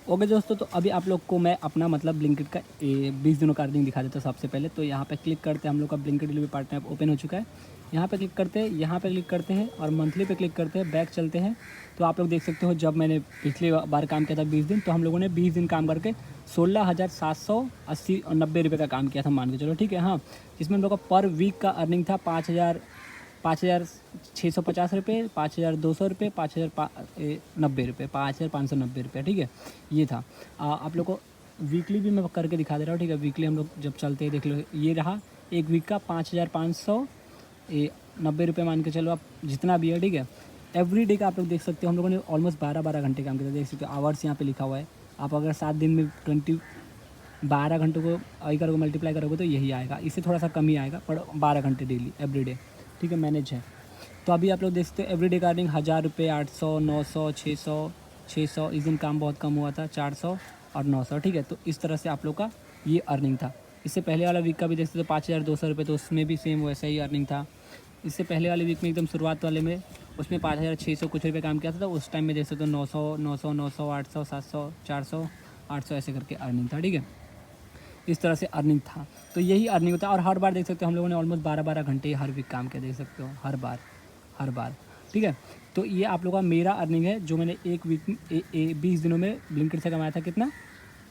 Okay दोस्तों, तो अभी आप लोग को मैं अपना मतलब ब्लिंकिट का 20 दिनों का अर्निंग दिखा देता हूँ। सबसे पहले तो यहाँ पे क्लिक करते हैं, हम लोग का Blinkit delivery partner app open हो चुका है। यहाँ पे क्लिक करते हैं, यहाँ पे क्लिक करते हैं और मंथली पे क्लिक करते हैं, बैक चलते हैं। तो आप लोग देख सकते हो, जब मैंने पिछली बार काम किया था 20 दिन, तो हम लोगों ने 20 दिन काम करके 16,780 और 90 रुपये का काम किया था, मान के चलो, ठीक है। हाँ, जिसमें हम लोग का पर वीक का अर्निंग था 5,650 रुपये, 5,200 रुपये, 5,090 रुपये, 5,590 रुपये, ठीक है। ये था। आप लोग को वीकली भी मैं करके दिखा दे रहा हूँ, ठीक है। वीकली हम लोग जब चलते हैं, देख लो, ये रहा एक वीक का 5,590 रुपये, मान के चलो आप, जितना भी है, ठीक है। एवरी डे का आप लोग देख सकते हो, हम लोगों ने ऑलमोस्ट 12-12 घंटे काम किया था, देख सकते हो। आवर्स यहाँ पे लिखा हुआ है। आप अगर 7 दिन में 12 घंटों को आई करोगे, मल्टीप्लाई करोगे, तो यही आएगा। इससे थोड़ा सा कम ही आएगा, पर 12 घंटे डेली एवरी डे, ठीक है, मैनेज है। तो अभी आप लोग देख सकते हो, एवरीडे का अर्निंग 1,000 रुपये, 800, 900, 600। इस दिन काम बहुत कम हुआ था, 400 और 900, ठीक है। तो इस तरह से आप लोग का ये अर्निंग था। इससे पहले वाला वीक का भी देख सकते हो, 5,200 रुपये, तो उसमें भी सेम वैसा ही अर्निंग था। इससे पहले वाले वीक में, एकदम शुरुआत वाले में, उसमें 5,600 कुछ रुपये काम किया था। तो उस टाइम में देख सकते हो 900, 900, 900, 800, 700, 400, 800 ऐसे करके अर्निंग था, ठीक है। इस तरह से अर्निंग था। तो यही अर्निंग होता है। और हर बार देख सकते हो, हम लोगों ने ऑलमोस्ट 12-12 घंटे हर वीक काम किया, देख सकते हो, हर बार, ठीक है। तो ये आप लोगों का मेरा अर्निंग है, जो मैंने एक वीक में 20 दिनों में ब्लिंकिट से कमाया था। कितना?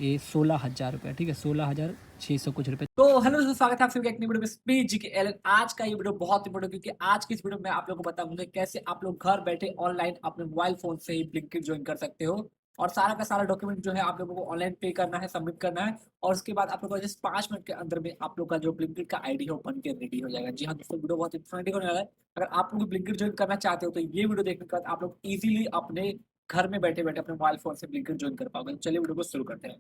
ये 16,000 रुपये, ठीक है, 16,600 कुछ रुपये। तो हेलो दोस्तों, स्वागत है आप सभी का एक नई वीडियो में, स्पीच जी के एलन। आज का ये वीडियो बहुत इंपॉर्टेंट, क्योंकि आज की इस वीडियो में आप लोगों को बताऊंगा कैसे आप लोग घर बैठे ऑनलाइन अपने मोबाइल फोन से ही ब्लिंकिट ज्वाइन कर सकते हो। और सारा का सारा डॉक्यूमेंट जो है आप लोगों को ऑनलाइन पे करना है, सबमिट करना है। और उसके बाद आप लोग को जस्ट 5 मिनट के अंदर में आप लोग का जो ब्लिंकिट का आईडी है वो बन के रेडी हो जाएगा। जी हाँ दोस्तों, वीडियो बहुत इंफॉर्मेटिव होने वाला है। अगर आप लोग ब्लिंकिट ज्वाइन करना चाहते हो, तो ये वीडियो देखने के बाद आप लोग इजीली अपने घर में बैठे बैठे अपने मोबाइल फोन से ब्लिंकिट ज्वाइन कर पाओगे। चलिए वीडियो को शुरू करते हैं।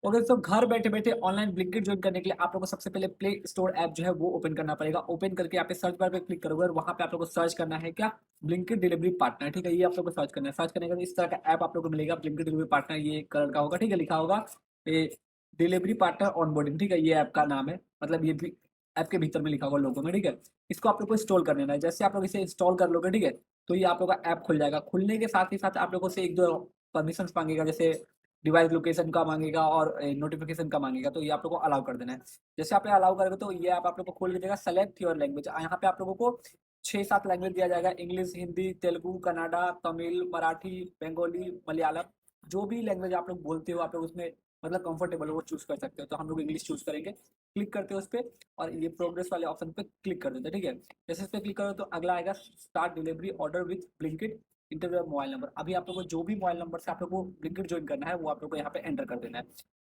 ओके, तो घर बैठे बैठे ऑनलाइन ब्लिंकिट ज्वाइन करने के लिए आप लोगों को सबसे पहले प्ले स्टोर ऐप जो है वो ओपन करना पड़ेगा। ओपन करके यहाँ पे सर्च बार पे क्लिक करोगे और वहां पे आप लोगों को सर्च करना है क्या? ब्लिंकिट डिलीवरी पार्टनर, ठीक है। ये आप लोग को सर्च करना है। सर्च करने के बाद इस तरह का ऐप आप लोग को मिलेगा, ब्लिंकिट डिलीवरी पार्टनर, ये कलर का होगा, ठीक है, लिखा होगा ये डिलीवरी पार्टनर ऑनबोर्डिंग, ठीक है। ये ऐप का नाम है, मतलब ये भी ऐप के भीतर में लिखा होगा लोगो में, ठीक है। इसको आप लोग को इंस्टॉल कर लेना है। जैसे आप लोग इसे इंस्टॉल कर लोगे, ठीक है, तो ये आप लोग का ऐप खुल जाएगा। खुलने के साथ ही साथ आप लोगों से एक दो परमिशन मांगेगा, जैसे डिवाइस लोकेशन का मांगेगा और नोटिफिकेशन का मांगेगा। तो ये आप लोग को अलाउ कर देना है। जैसे आप अलाउ करोगे, तो ये ऐप आप लोग को खोल के देगा, सेलेक्ट योर लैंग्वेज। यहाँ पे आप लोगों को 6-7 लैंग्वेज दिया जाएगा, इंग्लिश, हिंदी, तेलुगु, कन्नड़ा, तमिल, मराठी, बंगाली, मलयालम। जो भी लैंग्वेज आप लोग बोलते हो, आप लोग उसमें मतलब कंफर्टेबल हो वो चूज कर सकते हो। तो हम लोग इंग्लिश चूज करेंगे। क्लिक करते हो उस पर और ये प्रोग्रेस वाले ऑप्शन पे क्लिक कर देते हैं, ठीक है। जैसे इस पर क्लिक करो तो अगला आएगा, start delivery order with Blinkit, inter your mobile number. अभी आप लोग को जो भी मोबाइल नंबर से आप लोग को ब्लिंकिट ज्वाइन करना है, वो आप लोग को यहाँ पे एंटर कर देना है।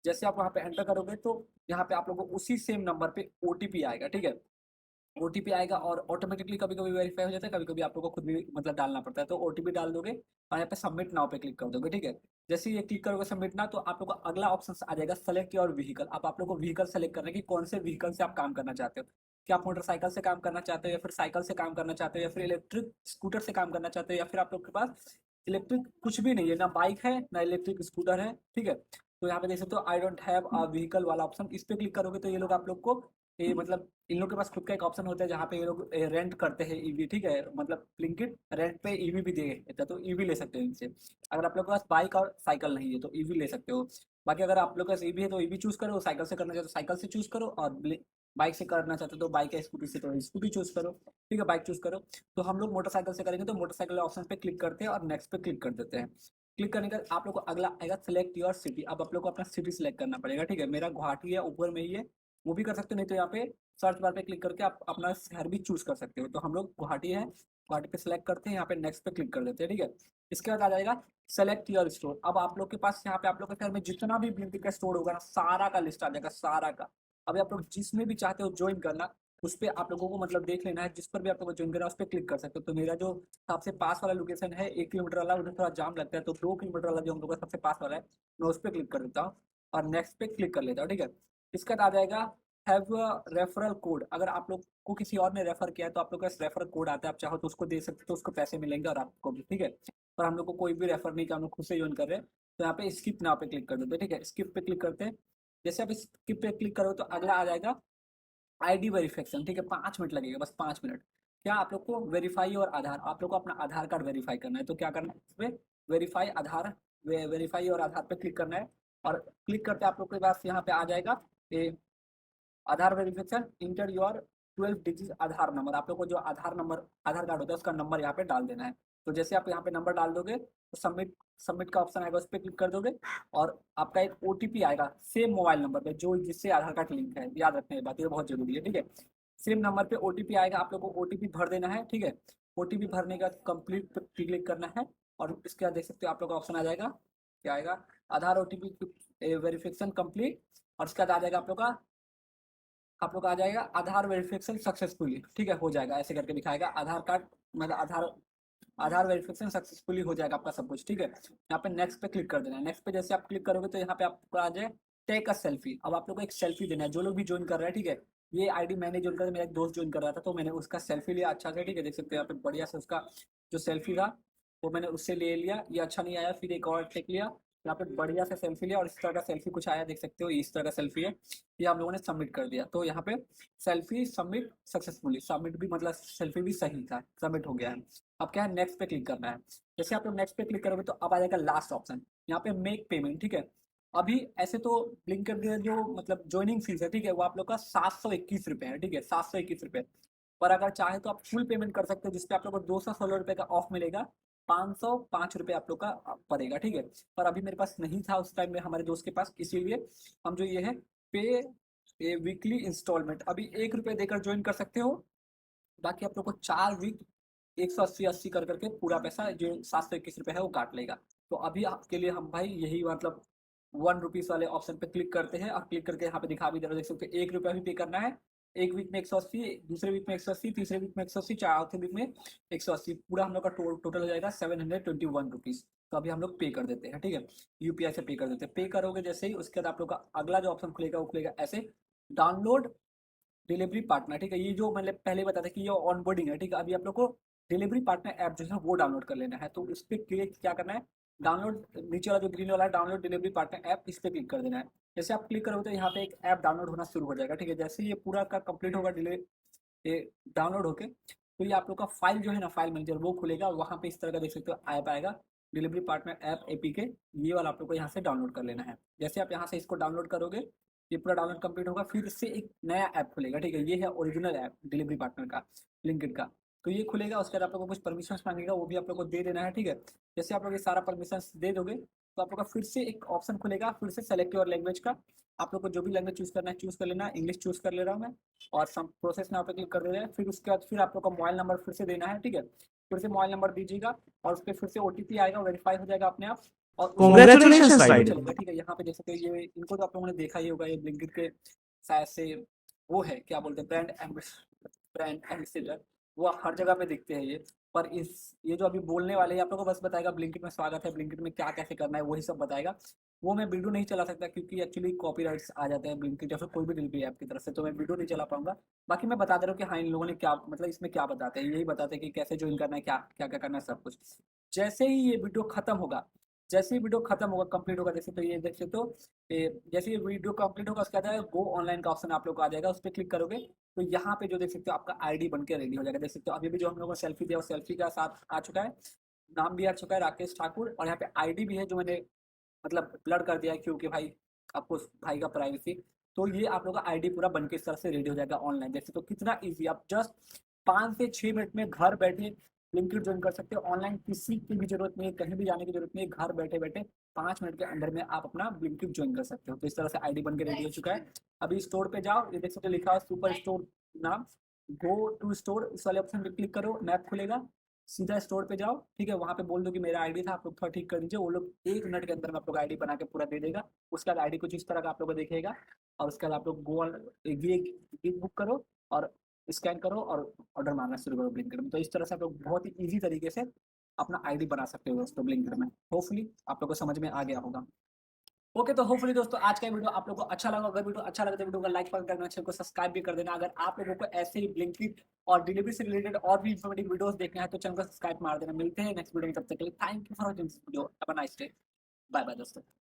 जैसे आप वहाँ पे एंटर करोगे, तो यहाँ पे आप लोग को उसी सेम नंबर पे ओटीपी आएगा, ठीक है। ओटीपी आएगा और ऑटोमेटिकली कभी-कभी वेरीफाई हो जाता है, कभी-कभी आप लोगों को खुद भी मतलब डालना पड़ता है। तो ओटीपी डाल दोगे और यहाँ पे सबमिट नाउ पे क्लिक कर दोगे, ठीक है। जैसे ही ये क्लिक करोगे सबमिट नाउ, तो आप लोग को अगला ऑप्शन आ जाएगा, सेलेक्ट योर व्हीकल। अब आप लोग को व्हीकल सेलेक्ट करना है कि कौन से व्हीकल से आप काम करना चाहते हो। क्या आप मोटरसाइकिल से काम करना चाहते हो, या फिर साइकिल से काम करना चाहते हो, या फिर इलेक्ट्रिक स्कूटर से काम करना चाहते हो, या फिर आप लोग के पास इलेक्ट्रिक कुछ भी नहीं है, ना बाइक है ना इलेक्ट्रिक स्कूटर है, ठीक है। तो यहाँ पे देख सकते हो, I don't have a vehicle वाला ऑप्शन, इस पे क्लिक करोगे तो ये लोग आप लोग को ये मतलब इन लोग के पास खुद का एक ऑप्शन होता है, जहाँ पे ये लोग रेंट करते हैं ईवी, ठीक है। मतलब ब्लिंकिट रेंट पे ईवी भी दे देता है, तो ईवी ले सकते हो इनसे। अगर आप लोग के पास बाइक और साइकिल नहीं है तो ईवी ले सकते हो। बाकी अगर आप लोग के पास ईवी है तो ईवी चूज करो, साइकिल से करना चाहते हो साइकिल से चूज करो, और बाइक से करना चाहते हो तो बाइक या स्कूटी से तो स्कूटी चूज करो, ठीक है, बाइक चूज करो। तो हम लोग मोटरसाइकिल से करेंगे, तो मोटरसाइकिल ऑप्शन पे क्लिक करते हैं और नेक्स्ट पे क्लिक कर देते हैं। क्लिक करने का आप लोग को अगला आएगा, सिलेक्ट योर सिटी। अब आप लोग को अपना सिटी सिलेक्ट करना पड़ेगा, ठीक है। मेरा गुवाहाटी है, ऊपर में ही है, वो भी कर सकते हो, नहीं तो यहाँ पे सर्च बार पे क्लिक करके आप अपना शहर भी चूज कर सकते हो। तो हम लोग गुवाहाटी है, गुवाहाटी पे सिलेक्ट करते हैं, यहाँ पे नेक्स्ट पे क्लिक कर देते हैं, ठीक है। इसके बाद आ जाएगा सेलेक्ट योर स्टोर। अब आप लोग के पास यहाँ पे आप लोग के शहर में जितना भी ब्लिंकिट का स्टोर होगा ना, सारा का लिस्ट आ जाएगा, सारा का। अभी आप लोग जिसमें भी चाहते हो ज्वाइन करना, उस पर आप लोगों को मतलब देख लेना है, जिस पर भी आप लोग को ज्वाइन करना है उस पर क्लिक कर सकते हो। तो मेरा जो सबसे पास वाला लोकेशन है 1 किलोमीटर वाला, उधर थोड़ा जाम लगता है, तो 2 किलोमीटर वाला जो हम लोग का सबसे पास वाला है, मैं उस पर क्लिक कर देता हूँ और नेक्स्ट पे क्लिक कर लेता हूँ, ठीक है। इसके बाद आ जाएगा हैव रेफरल कोड। अगर आप लोग को किसी और ने रेफर किया है, तो आप लोग का रेफरल कोड आता है, आप चाहो तो उसको दे सकते हो, तो उसको पैसे मिलेंगे और आपको भी, ठीक है। पर हम लोग को कोई भी रेफर नहीं किया, हम लोग खुद से ज्वाइन कर रहे हैं। तो यहाँ पे स्किप नाउ पे क्लिक कर देते हैं, ठीक है। स्किप पे क्लिक करते हैं। जैसे आप स्किप पे क्लिक करो तो अगला आ जाएगा आईडी वेरिफिकेशन, ठीक है। 5 मिनट लगेगा, बस 5 मिनट। क्या आप लोग को वेरीफाई और आधार, आप लोग को अपना आधार कार्ड वेरीफाई करना है। तो क्या करना है, इस पे वेरीफाई आधार वेरीफाई और आधार पे क्लिक करना है। और क्लिक करते आप लोग के पास यहाँ पे आ जाएगा ये Aadhaar verification, enter your 12 digit Aadhaar number. आप लोग को जो आधार नंबर आधार कार्ड होता है उसका नंबर यहाँ पे डाल देना है। तो जैसे आप यहाँ पे नंबर डाल दोगे तो सबमिट सबमिट का ऑप्शन आएगा, उस पर क्लिक कर दोगे और आपका एक ओटीपी आएगा सेम मोबाइल नंबर पे जो जिससे आधार कार्ड लिंक है। याद रखने की बात, ये बहुत जरूरी है, ठीक है। सेम नंबर पे ओटीपी आएगा, आप लोग को ओटीपी भर देना है, ठीक है। ओटीपी भरने का कंप्लीट पे क्लिक करना है और इसके बाद देख सकते हो आप लोग का ऑप्शन आ जाएगा, क्या आएगा, आधार ओटीपी वेरिफिकेशन कंप्लीट। और इसके बाद आ जाएगा आप लोग आ जाएगा आधार वेरिफिकेशन सक्सेसफुली, ठीक है, हो जाएगा, ऐसे करके दिखाएगा आधार कार्ड, मतलब आधार वेरिफिकेशन सक्सेसफुली हो जाएगा आपका सब कुछ, ठीक है। यहाँ पे नेक्स्ट पे क्लिक कर देना है। नेक्स्ट पे जैसे आप क्लिक करोगे तो यहाँ पे आपको आ जाए टेक अ सेल्फी। अब आप लोग को एक सेल्फी देना है, जो लोग भी ज्वाइन कर रहे हैं, ठीक है। ये आईडी मैंने ज्वाइन कर, मेरा एक दोस्त ज्वाइन कर रहा था तो मैंने उसका सेल्फी लिया अच्छा से, ठीक है। देख सकते हो यहाँ पे बढ़िया से उसका जो सेल्फी था वो मैंने उससे ले लिया। ये अच्छा नहीं आया, फिर एक और टेक लिया, यहाँ पे बढ़िया से सेल्फी लिया और इस तरह का सेल्फी कुछ आया, देख सकते हो इस तरह का सेल्फी है। ये हम लोगों ने सबमिट कर दिया, तो यहाँ पे सेल्फी सबमिट सक्सेसफुली, सबमिट भी मतलब सेल्फी भी सही था, सबमिट हो गया है। अब क्या है, नेक्स्ट पे क्लिक करना है। जैसे आप लोग नेक्स्ट पे क्लिक करोगे तो अब आ जाएगा लास्ट ऑप्शन, यहाँ पे मेक पेमेंट, ठीक है। अभी ऐसे तो ब्लिंकिट के जो मतलब ज्वाइनिंग फीस है, ठीक है, वो आप लोग का 721 रुपये है, ठीक है, 721 रुपये। पर अगर चाहे तो आप फुल पेमेंट कर सकते हो, जिसपे आप लोग को 216 रुपये का ऑफ मिलेगा, 505 रुपये आप लोग का पड़ेगा, ठीक है। पर अभी मेरे पास नहीं था उस टाइम में हमारे दोस्त के पास, इसीलिए हम जो ये है पे ये वीकली इंस्टॉलमेंट अभी 1 रुपये देकर ज्वाइन कर सकते हो। बाकी आप लोग को 4 वीक 180 कर करके पूरा पैसा जो 721 रुपये है वो काट लेगा। तो अभी आपके लिए हम भाई यही मतलब 1 रुपीज़ वाले ऑप्शन पे क्लिक करते हैं और क्लिक करके यहाँ पे दिखा भी दे रहा, देख सकते हैं 1 रुपया भी पे करना है। एक वीक में 180, दूसरे वीक में 180, तीसरे वीक में 180, चौथे वीक में 180, पूरा हम लोग का टोटल हो जाएगा 721 रुपीज़। तो अभी हम लोग पे कर देते हैं, ठीक है, यूपीआई से पे कर देते हैं। पे करोगे जैसे ही उसके बाद आप लोग का अगला जो ऑप्शन खुलेगा वो खुलेगा ऐसे, डाउनलोड डिलीवरी पार्टनर, ठीक है। ये जो मैंने पहले बताया था कि ये ऑनबोर्डिंग है, ठीक है। अभी आप लोग को डिलीवरी पार्टनर ऐप जो है वो डाउनलोड कर लेना है, तो इस पर क्लिक क्या करना है, डाउनलोड नीचे वाला जो ग्रीन वाला है डाउनलोड डिलीवरी पार्टनर ऐप, इस पर क्लिक कर देना है। जैसे आप क्लिक करोगे तो यहाँ पे एक ऐप डाउनलोड होना शुरू हो जाएगा, ठीक है। जैसे ये पूरा का कंप्लीट होगा ये डाउनलोड होके, तो ये आप लोग का फाइल जो है ना, फाइल मैनेजर वो खुलेगा, वहाँ पे इस तरह का देख सकते हो ऐप आएगा, डिलीवरी पार्टनर ऐप एपीके। ये वाला आप लोग को यहाँ से डाउनलोड कर लेना है। जैसे आप यहाँ से इसको डाउनलोड करोगे, ये पूरा डाउनलोड कंप्लीट होगा, फिर से एक नया ऐप खुलेगा, ठीक है। ये है ओरिजिनल ऐप डिलीवरी पार्टनर का, लिंक्डइन का। तो ये खुलेगा, उसके बाद आप लोग को कुछ परमिशन मांगेगा, वो भी आप लोग को दे देना है, ठीक है। जैसे आप लोग ये सारा परमिशन दे दोगे तो आप लोग का फिर से एक ऑप्शन खुलेगा, फिर से सेलेक्ट योर लैंग्वेज का। आप लोग को जो भी लैंग्वेज चूज करना है चूज कर लेना है, इंग्लिश चूज कर ले रहा हूँ मैं। और सम प्रोसेस में आप क्लिक कर दे रहे हैं, फिर उसके बाद फिर आप लोग का मोबाइल नंबर फिर से देना है, ठीक है। फिर से मोबाइल नंबर दीजिएगा और उस पर फिर से ओटीपी आएगा, वेरीफाई हो जाएगा अपने आप। और Congratulations, Said. चलेगा, ठीक है। यहाँ पे देख सकते हो ये इनको तो आप लोगों ने देखा ही होगा, ये ब्लिंकिट के शायद से वो है क्या बोलते हैं ब्रांड एम्बेसडर, वो हर जगह पे दिखते हैं ये। पर इस ये जो अभी बोलने वाले हैं आप लोगों को बस बताएगा ब्लिंकिट में स्वागत है, ब्लिंकिट में क्या कैसे करना है वही सब बताएगा। वो मैं वीडियो नहीं चला सकता क्योंकि एक्चुअली कॉपीराइट्स आ जाते हैं ब्लिंकिट या फिर कोई भी डिलीवरी ऐप की तरफ से, तो मैं वीडियो नहीं चला पाऊंगा। बाकी मैं बता दे रहा हूँ कि हाँ इन लोगों ने क्या मतलब इसमें क्या बताते हैं, यही बताते हैं कि कैसे ज्वाइन करना है, क्या क्या क्या करना है, सब कुछ। जैसे ही ये वीडियो खत्म होगा, जैसे ही वीडियो खत्म होगा कंप्लीट होगा, जैसे तो ये देख सकते हो जैसे ये वीडियो कंप्लीट होगा उसके बाद गो ऑनलाइन का ऑप्शन आप लोग को आ जाएगा, उस पर क्लिक करोगे तो यहाँ पे जो देख सकते हो आपका आईडी बन के रेडी हो जाएगा। देख सकते हो अभी भी जो हम लोगों को सेल्फी दिया वो सेल्फी का साथ आ चुका है, नाम भी आ चुका है राकेश ठाकुर, और यहाँ पे आईडी भी है जो मैंने मतलब ब्लर कर दिया है क्योंकि भाई आपको भाई का प्राइवेसी। तो ये आप लोग का आईडी पूरा बन के इस तरह से रेडी हो जाएगा ऑनलाइन। जैसे तो कितना ईजी, आप जस्ट 5 से 6 मिनट में घर बैठे लिंक्डइन ज्वाइन कर सकते हो ऑनलाइन, किसी की भी जरूरत नहीं है, कहीं भी जाने की जरूरत नहीं है, घर बैठे बैठे 5 मिनट के अंदर में आप अपना लिंक्डइन ज्वाइन कर सकते हो। तो इस तरह से आईडी बन के रेडी हो चुका है। अभी स्टोर पे जाओ, ये देख सकते हो लिखा है सुपर स्टोर नाम, गो टू स्टोर, इस वाले ऑप्शन पे क्लिक करो, मैप खुलेगा, सीधा स्टोर पे जाओ, ठीक है। वहाँ पे बोल दो कि मेरा आईडी था, आप लोग थोड़ा ठीक कर दीजिए, वो लोग 1 मिनट के अंदर में आप लोग आईडी बना के पूरा दे देगा। उसके बाद आईडी कुछ इस तरह का आप लोग को दिखेगा, और उसके बाद आप लोग गिग बुक करो और स्कैन करो और ऑर्डर मारना शुरू करो ब्लिंकिट में। तो इस तरह से आप लोग बहुत ही ईजी तरीके से अपना आईडी बना सकते हो दोस्तों ब्लिंकिट में। होपफुली आप लोग को समझ में आ गया होगा। ओके, तो होपफुली दोस्तों आज का वीडियो आप लोगों को अच्छा लगा। अगर वीडियो अच्छा लगा तो वीडियो को लाइक करना, चैनल को सब्सक्राइब भी कर देना। अगर आप लोगों को ऐसे ही ब्लिंकिट और डिलीवरी से रिलेटेड और भी इन्फॉर्मेटिव वीडियोस देखना है तो चैनल को सब्सक्राइब मार देना। मिलते हैं नेक्स्ट वीडियो में, तब तक के लिए thank you for watching this video, have a nice day, bye bye दोस्तों।